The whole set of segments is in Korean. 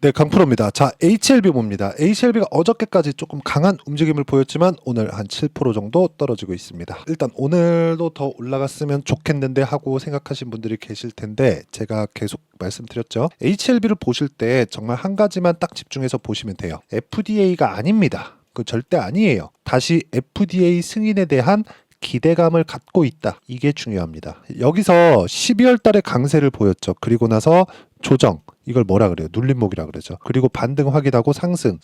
네, 강프로입니다. 자, HLB 봅니다. HLB가 어저께까지 조금 강한 움직임을 보였지만 오늘 한 7% 정도 떨어지고 있습니다. 일단 오늘도 더 올라갔으면 좋겠는데 하고 생각하신 분들이 계실 텐데 제가 계속 말씀드렸죠. HLB를 보실 때 정말 한 가지만 딱 집중해서 보시면 돼요. FDA가 아닙니다. 그 절대 아니에요. 다시 FDA 승인에 대한 기대감을 갖고 있다. 이게 중요합니다. 여기서 12월 달에 강세를 보였죠. 그리고 나서 조정. 이걸 뭐라 그래요? 눌림목이라 그러죠. 그리고 반등 확인하고 상승.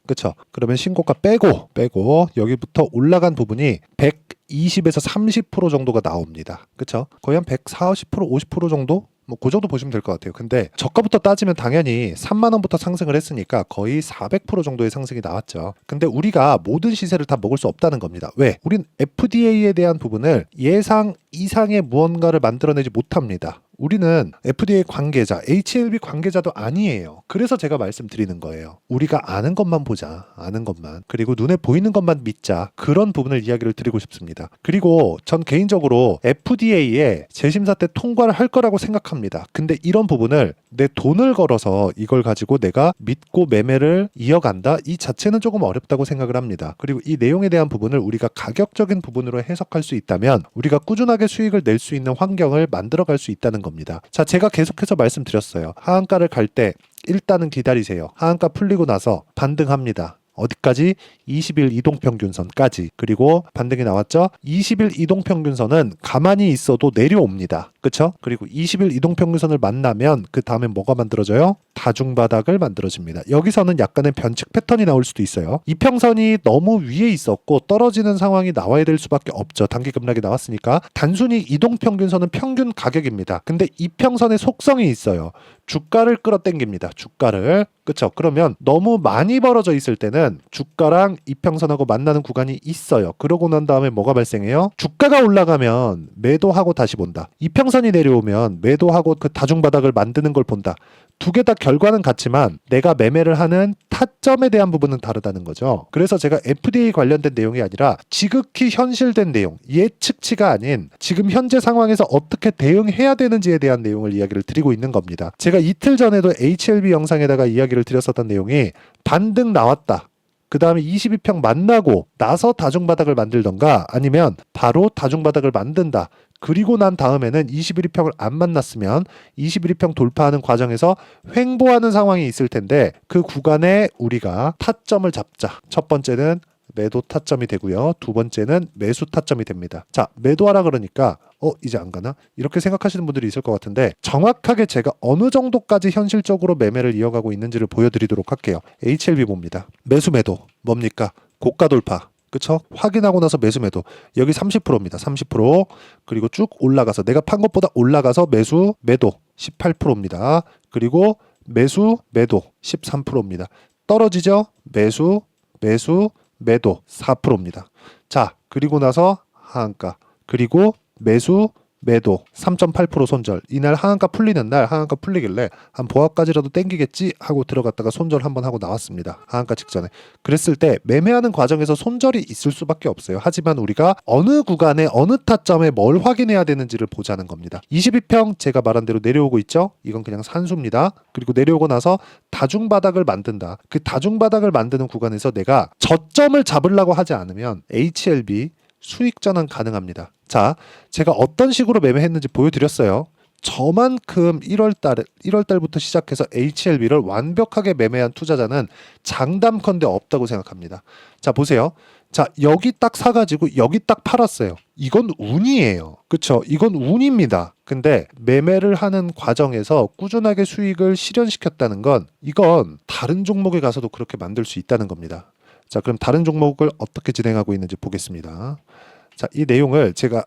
그쵸? 그러면 신고가 빼고 여기부터 올라간 부분이 120에서 30% 정도가 나옵니다. 그쵸? 거의 한 140%, 50% 정도? 뭐 그 정도 보시면 될 것 같아요. 근데 저가부터 따지면 당연히 3만 원부터 상승을 했으니까 거의 400% 정도의 상승이 나왔죠. 근데 우리가 모든 시세를 다 먹을 수 없다는 겁니다. 왜? 우린 FDA에 대한 부분을 예상 이상의 무언가를 만들어내지 못합니다. 우리는 FDA 관계자, HLB 관계자도 아니에요. 그래서 제가 말씀드리는 거예요. 우리가 아는 것만 보자. 아는 것만. 그리고 눈에 보이는 것만 믿자. 그런 부분을 이야기를 드리고 싶습니다. 그리고 전 개인적으로 FDA에 재심사 때 통과를 할 거라고 생각합니다. 근데 이런 부분을 내 돈을 걸어서 이걸 가지고 내가 믿고 매매를 이어간다? 이 자체는 조금 어렵다고 생각을 합니다. 그리고 이 내용에 대한 부분을 우리가 가격적인 부분으로 해석할 수 있다면 우리가 꾸준하게 수익을 낼 수 있는 환경을 만들어갈 수 있다는 겁니다. 자, 제가 계속해서 말씀드렸어요. 하한가를 갈 때 일단은 기다리세요. 하한가 풀리고 나서 반등합니다. 어디까지? 20일 이동평균선까지. 그리고 반등이 나왔죠? 20일 이동평균선은 가만히 있어도 내려옵니다. 그쵸? 그리고 20일 이동평균선을 만나면 그 다음에 뭐가 만들어져요? 다중바닥을 만들어집니다. 여기서는 약간의 변칙 패턴이 나올 수도 있어요. 이평선이 너무 위에 있었고 떨어지는 상황이 나와야 될 수밖에 없죠. 단기 급락이 나왔으니까. 단순히 이동평균선은 평균 가격입니다. 근데 이평선의 속성이 있어요. 주가를 끌어당깁니다. 주가를. 그쵸? 그러면 너무 많이 벌어져 있을 때는 주가랑 이평선하고 만나는 구간이 있어요. 그러고 난 다음에 뭐가 발생해요? 주가가 올라가면 매도하고 다시 본다. 이평선이 내려오면 매도하고 그 다중바닥을 만드는 걸 본다. 두 개 다 결과는 같지만 내가 매매를 하는 타점에 대한 부분은 다르다는 거죠. 그래서 제가 FDA 관련된 내용이 아니라 지극히 현실된 내용, 예측치가 아닌 지금 현재 상황에서 어떻게 대응해야 되는지에 대한 내용을 이야기를 드리고 있는 겁니다. 제가 이틀 전에도 HLB 영상에다가 이야기를 드렸었던 내용이 반등 나왔다. 그 다음에 22평 만나고 나서 다중바닥을 만들던가 아니면 바로 다중바닥을 만든다. 그리고 난 다음에는 21평을 안 만났으면 21평 돌파하는 과정에서 횡보하는 상황이 있을 텐데 그 구간에 우리가 타점을 잡자. 첫 번째는 매도 타점이 되고요. 두 번째는 매수 타점이 됩니다. 자, 매도하라 그러니까 이제 안 가나? 이렇게 생각하시는 분들이 있을 것 같은데 정확하게 제가 어느 정도까지 현실적으로 매매를 이어가고 있는지를 보여드리도록 할게요. HLB 봅니다. 매수 매도 뭡니까? 고가 돌파. 그쵸? 확인하고 나서 매수 매도. 여기 30%입니다. 30%. 그리고 쭉 올라가서 내가 판 것보다 올라가서 매수 매도 18%입니다. 그리고 매수 매도 13%입니다. 떨어지죠? 매수 매도 4%입니다. 자, 그리고 나서 하한가. 그리고 매수 매도 3.8% 손절. 이날 하한가 풀리는 날 하한가 풀리길래 한 보합까지라도 땡기겠지 하고 들어갔다가 손절 한번 하고 나왔습니다. 하한가 직전에. 그랬을 때 매매하는 과정에서 손절이 있을 수밖에 없어요. 하지만 우리가 어느 구간에 어느 타점에 뭘 확인해야 되는지를 보자는 겁니다. 22평 제가 말한 대로 내려오고 있죠? 이건 그냥 산수입니다. 그리고 내려오고 나서 다중바닥을 만든다. 그 다중바닥을 만드는 구간에서 내가 저점을 잡으려고 하지 않으면 HLB 수익 전환 가능합니다. 자, 제가 어떤 식으로 매매했는지 보여드렸어요. 저만큼 1월달부터 시작해서 HLB를 완벽하게 매매한 투자자는 장담컨대 없다고 생각합니다. 자, 보세요. 자, 여기 딱 사가지고 여기 딱 팔았어요. 이건 운이에요. 그쵸? 이건 운입니다. 근데 매매를 하는 과정에서 꾸준하게 수익을 실현시켰다는 건 이건 다른 종목에 가서도 그렇게 만들 수 있다는 겁니다. 자, 그럼 다른 종목을 어떻게 진행하고 있는지 보겠습니다. 자, 이 내용을 제가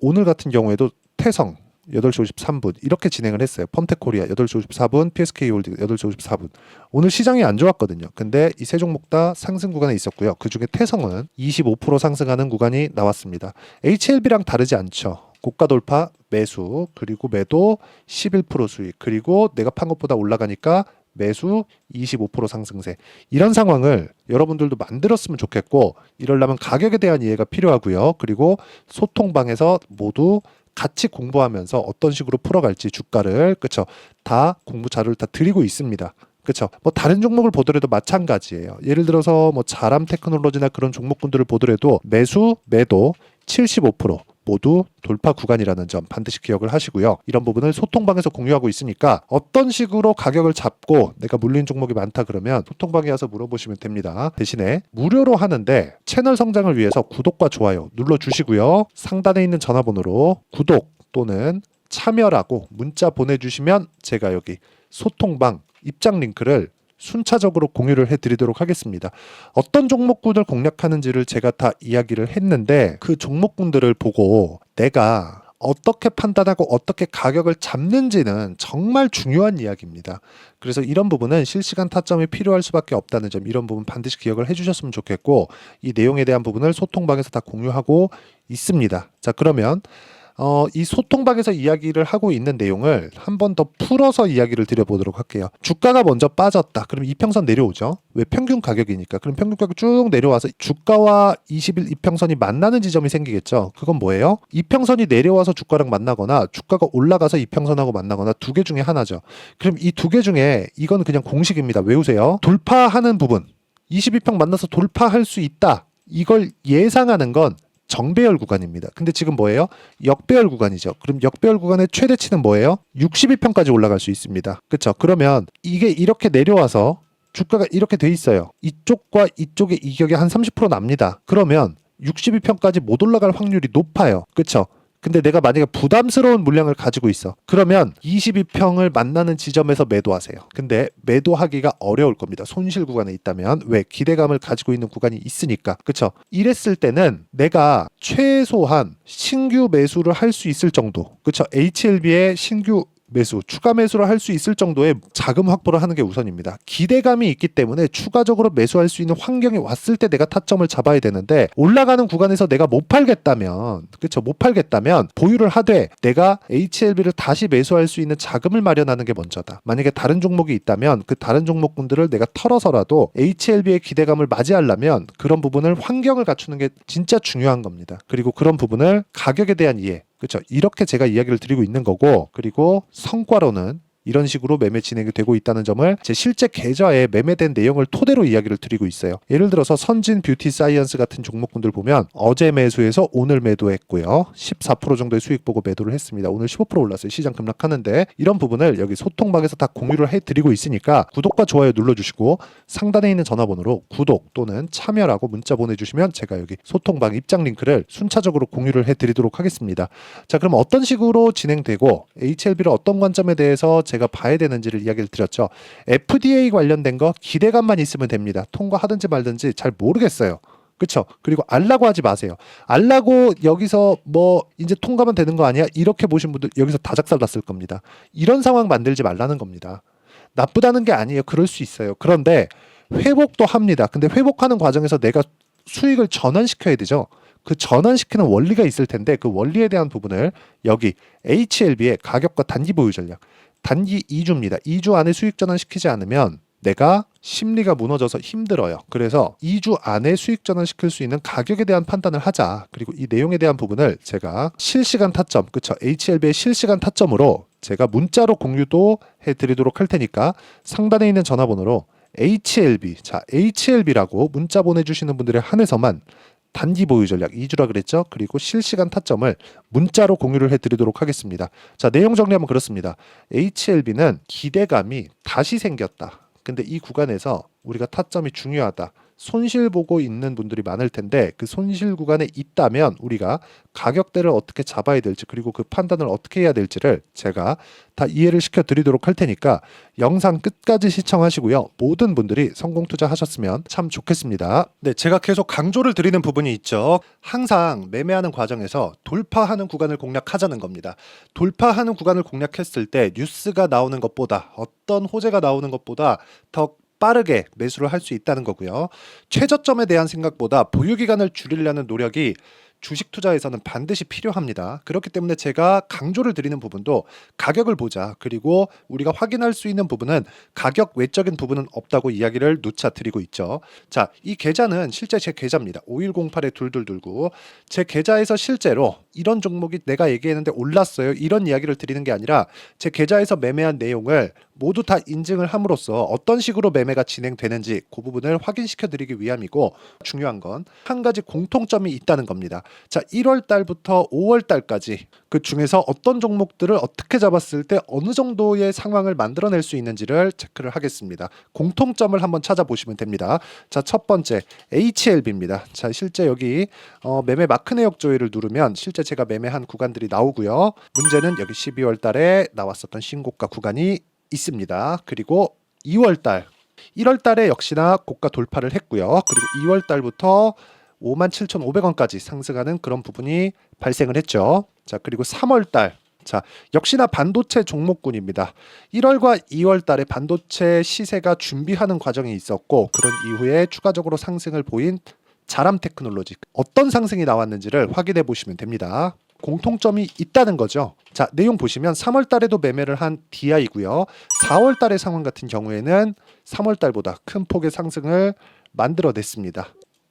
오늘 같은 경우에도 태성 8시 53분 이렇게 진행을 했어요. 펌텍코리아 8시 54분, PSK홀딩 8시 54분. 오늘 시장이 안 좋았거든요. 근데 이 세 종목 다 상승 구간에 있었고요. 그중에 태성은 25% 상승하는 구간이 나왔습니다. HLB랑 다르지 않죠. 고가 돌파 매수, 그리고 매도 11% 수익, 그리고 내가 판 것보다 올라가니까 매수 25% 상승세. 이런 상황을 여러분들도 만들었으면 좋겠고 이러려면 가격에 대한 이해가 필요하고요. 그리고 소통방에서 모두 같이 공부하면서 어떤 식으로 풀어갈지 주가를 그쵸 다 공부 자료를 다 드리고 있습니다. 그렇죠. 뭐 다른 종목을 보더라도 마찬가지예요. 예를 들어서 뭐 자람 테크놀로지나 그런 종목군들을 보더라도 매수, 매도 75% 모두 돌파 구간이라는 점 반드시 기억을 하시고요. 이런 부분을 소통방에서 공유하고 있으니까 어떤 식으로 가격을 잡고 내가 물린 종목이 많다 그러면 소통방에 와서 물어보시면 됩니다. 대신에 무료로 하는데 채널 성장을 위해서 구독과 좋아요 눌러주시고요. 상단에 있는 전화번호로 구독 또는 참여라고 문자 보내주시면 제가 여기 소통방 입장 링크를 순차적으로 공유를 해드리도록 하겠습니다. 어떤 종목군을 공략하는지를 제가 다 이야기를 했는데 그 종목군들을 보고 내가 어떻게 판단하고 어떻게 가격을 잡는지는 정말 중요한 이야기입니다. 그래서 이런 부분은 실시간 타점이 필요할 수밖에 없다는 점, 이런 부분 반드시 기억을 해주셨으면 좋겠고, 이 내용에 대한 부분을 소통방에서 다 공유하고 있습니다. 자, 그러면 이 소통방에서 이야기를 하고 있는 내용을 한 번 더 풀어서 이야기를 드려보도록 할게요. 주가가 먼저 빠졌다. 그럼 이평선 내려오죠. 왜? 평균 가격이니까. 그럼 평균 가격 쭉 내려와서 주가와 20일 이평선이 만나는 지점이 생기겠죠. 그건 뭐예요? 이평선이 내려와서 주가랑 만나거나 주가가 올라가서 이평선하고 만나거나 두 개 중에 하나죠. 그럼 이 두 개 중에 이건 그냥 공식입니다. 외우세요. 돌파하는 부분. 22평 만나서 돌파할 수 있다. 이걸 예상하는 건 정배열 구간입니다. 근데 지금 뭐예요? 역배열 구간이죠. 그럼 역배열 구간의 최대치는 뭐예요? 62평까지 올라갈 수 있습니다. 그렇죠? 그러면 이게 이렇게 내려와서 주가가 이렇게 돼 있어요. 이쪽과 이쪽의 이격이 한 30% 납니다. 그러면 62평까지 못 올라갈 확률이 높아요. 그렇죠? 근데 내가 만약에 부담스러운 물량을 가지고 있어. 그러면 22평을 만나는 지점에서 매도하세요. 근데 매도하기가 어려울 겁니다. 손실 구간에 있다면. 왜? 기대감을 가지고 있는 구간이 있으니까. 그쵸? 이랬을 때는 내가 최소한 신규 매수를 할 수 있을 정도. 그쵸? HLB의 신규 매수, 추가 매수를 할 수 있을 정도의 자금 확보를 하는 게 우선입니다. 기대감이 있기 때문에 추가적으로 매수할 수 있는 환경이 왔을 때 내가 타점을 잡아야 되는데, 올라가는 구간에서 내가 못 팔겠다면, 그쵸? 못 팔겠다면 보유를 하되 내가 HLB를 다시 매수할 수 있는 자금을 마련하는 게 먼저다. 만약에 다른 종목이 있다면 그 다른 종목군들을 내가 털어서라도 HLB의 기대감을 맞이하려면 그런 부분을 환경을 갖추는 게 진짜 중요한 겁니다. 그리고 그런 부분을 가격에 대한 이해, 그렇죠. 이렇게 제가 이야기를 드리고 있는 거고, 그리고 성과로는 이런 식으로 매매 진행이 되고 있다는 점을 제 실제 계좌에 매매된 내용을 토대로 이야기를 드리고 있어요. 예를 들어서 선진 뷰티 사이언스 같은 종목군들 보면 어제 매수해서 오늘 매도했고요. 14% 정도의 수익 보고 매도를 했습니다. 오늘 15% 올랐어요. 시장 급락하는데 이런 부분을 여기 소통방에서 다 공유를 해드리고 있으니까 구독과 좋아요 눌러주시고 상단에 있는 전화번호로 구독 또는 참여라고 문자 보내주시면 제가 여기 소통방 입장 링크를 순차적으로 공유를 해드리도록 하겠습니다. 자, 그럼 어떤 식으로 진행되고 HLB를 어떤 관점에 대해서 제가 봐야 되는지를 이야기를 드렸죠. FDA 관련된 거 기대감만 있으면 됩니다. 통과하든지 말든지 잘 모르겠어요. 그쵸? 그리고 알라고 하지 마세요. 알라고 여기서 뭐 이제 통과만 되는 거 아니야? 이렇게 보신 분들 여기서 다작살 났을 겁니다. 이런 상황 만들지 말라는 겁니다. 나쁘다는 게 아니에요. 그럴 수 있어요. 그런데 회복도 합니다. 근데 회복하는 과정에서 내가 수익을 전환시켜야 되죠. 그 전환시키는 원리가 있을 텐데 그 원리에 대한 부분을 여기 HLB의 가격과 단기 보유 전략, 단기 2주입니다. 2주 안에 수익 전환시키지 않으면 내가 심리가 무너져서 힘들어요. 그래서 2주 안에 수익 전환시킬 수 있는 가격에 대한 판단을 하자. 그리고 이 내용에 대한 부분을 제가 실시간 타점, 그쵸? HLB의 실시간 타점으로 제가 문자로 공유도 해드리도록 할 테니까 상단에 있는 전화번호로 HLB, 자 HLB라고 문자 보내주시는 분들에 한해서만 단기 보유 전략 2주라 그랬죠. 그리고 실시간 타점을 문자로 공유를 해드리도록 하겠습니다. 자, 내용 정리하면 그렇습니다. HLB는 기대감이 다시 생겼다. 근데 이 구간에서 우리가 타점이 중요하다. 손실 보고 있는 분들이 많을 텐데 그 손실 구간에 있다면 우리가 가격대를 어떻게 잡아야 될지 그리고 그 판단을 어떻게 해야 될지를 제가 다 이해를 시켜드리도록 할 테니까 영상 끝까지 시청하시고요. 모든 분들이 성공 투자하셨으면 참 좋겠습니다. 네, 제가 계속 강조를 드리는 부분이 있죠. 항상 매매하는 과정에서 돌파하는 구간을 공략하자는 겁니다. 돌파하는 구간을 공략했을 때 뉴스가 나오는 것보다 어떤 호재가 나오는 것보다 더 빠르게 매수를 할 수 있다는 거고요. 최저점에 대한 생각보다 보유 기간을 줄이려는 노력이 주식 투자에서는 반드시 필요합니다. 그렇기 때문에 제가 강조를 드리는 부분도 가격을 보자. 그리고 우리가 확인할 수 있는 부분은 가격 외적인 부분은 없다고 이야기를 누차 드리고 있죠. 자, 이 계좌는 실제 제 계좌입니다. 5108-2229. 제 계좌에서 실제로 이런 종목이 내가 얘기했는데 올랐어요. 이런 이야기를 드리는 게 아니라 제 계좌에서 매매한 내용을 모두 다 인증을 함으로써 어떤 식으로 매매가 진행되는지 그 부분을 확인시켜 드리기 위함이고, 중요한 건 한 가지 공통점이 있다는 겁니다. 자, 1월 달부터 5월 달까지 그 중에서 어떤 종목들을 어떻게 잡았을 때 어느 정도의 상황을 만들어낼 수 있는지를 체크를 하겠습니다. 공통점을 한번 찾아보시면 됩니다. 자, 첫 번째 HLB입니다. 자, 실제 여기 매매 마크 내역 조회를 누르면 실제 제가 매매한 구간들이 나오고요. 문제는 여기 12월 달에 나왔었던 신고가 구간이 있습니다. 그리고 2월 달, 1월 달에 역시나 고가 돌파를 했고요. 그리고 2월 달부터 57,500원까지 상승하는 그런 부분이 발생을 했죠. 자, 그리고 3월 달, 자, 역시나 반도체 종목군입니다. 1월과 2월 달에 반도체 시세가 준비하는 과정이 있었고, 그런 이후에 추가적으로 상승을 보인 자람 테크놀로지, 어떤 상승이 나왔는지를 확인해 보시면 됩니다. 공통점이 있다는 거죠. 자, 내용 보시면 3월 달에도 매매를 한 DI고요. 4월 달의 상황 같은 경우에는 3월 달보다 큰 폭의 상승을 만들어냈습니다.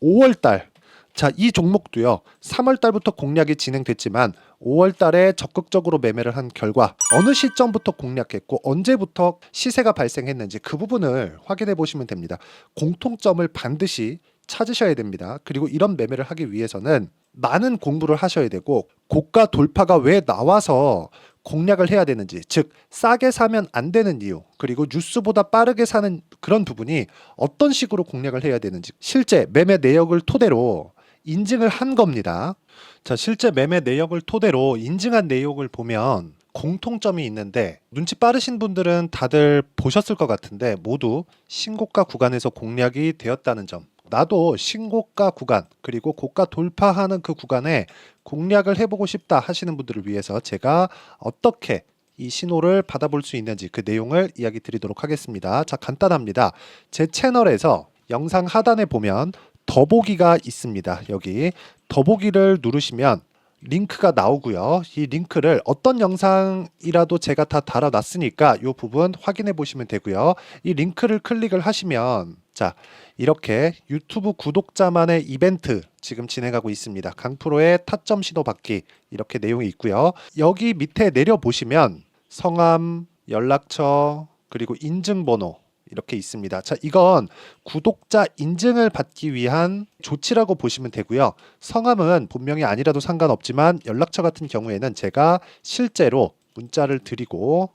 5월 달, 자, 이 종목도요. 3월 달부터 공략이 진행됐지만 5월 달에 적극적으로 매매를 한 결과 어느 시점부터 공략했고 언제부터 시세가 발생했는지 그 부분을 확인해 보시면 됩니다. 공통점을 반드시 찾으셔야 됩니다. 그리고 이런 매매를 하기 위해서는 많은 공부를 하셔야 되고, 고가 돌파가 왜 나와서 공략을 해야 되는지, 즉 싸게 사면 안 되는 이유, 그리고 뉴스보다 빠르게 사는 그런 부분이 어떤 식으로 공략을 해야 되는지 실제 매매 내역을 토대로 인증을 한 겁니다. 자, 실제 매매 내역을 토대로 인증한 내용을 보면 공통점이 있는데, 눈치 빠르신 분들은 다들 보셨을 것 같은데 모두 신고가 구간에서 공략이 되었다는 점, 나도 신고가 구간 그리고 고가 돌파하는 그 구간에 공략을 해보고 싶다 하시는 분들을 위해서 제가 어떻게 이 신호를 받아볼 수 있는지 그 내용을 이야기 드리도록 하겠습니다. 자, 간단합니다. 제 채널에서 영상 하단에 보면 더보기가 있습니다. 여기 더보기를 누르시면 링크가 나오고요. 이 링크를 어떤 영상이라도 제가 다 달아놨으니까 이 부분 확인해 보시면 되고요. 이 링크를 클릭을 하시면, 자, 이렇게 유튜브 구독자만의 이벤트 지금 진행하고 있습니다. 강프로의 타점 신호 받기, 이렇게 내용이 있고요. 여기 밑에 내려보시면 성함, 연락처, 그리고 인증번호 이렇게 있습니다. 자, 이건 구독자 인증을 받기 위한 조치라고 보시면 되고요. 성함은 본명이 아니라도 상관없지만 연락처 같은 경우에는 제가 실제로 문자를 드리고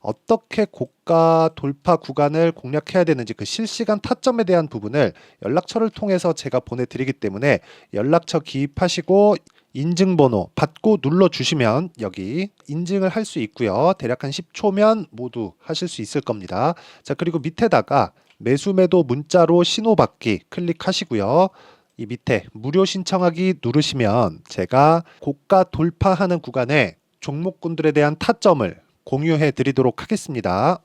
어떻게 고가 돌파 구간을 공략해야 되는지 그 실시간 타점에 대한 부분을 연락처를 통해서 제가 보내드리기 때문에 연락처 기입하시고 인증번호 받고 눌러주시면 여기 인증을 할 수 있고요. 대략 한 10초면 모두 하실 수 있을 겁니다. 자, 그리고 밑에다가 매수 매도 문자로 신호받기 클릭하시고요. 이 밑에 무료 신청하기 누르시면 제가 고가 돌파하는 구간에 종목군들에 대한 타점을 공유해 드리도록 하겠습니다.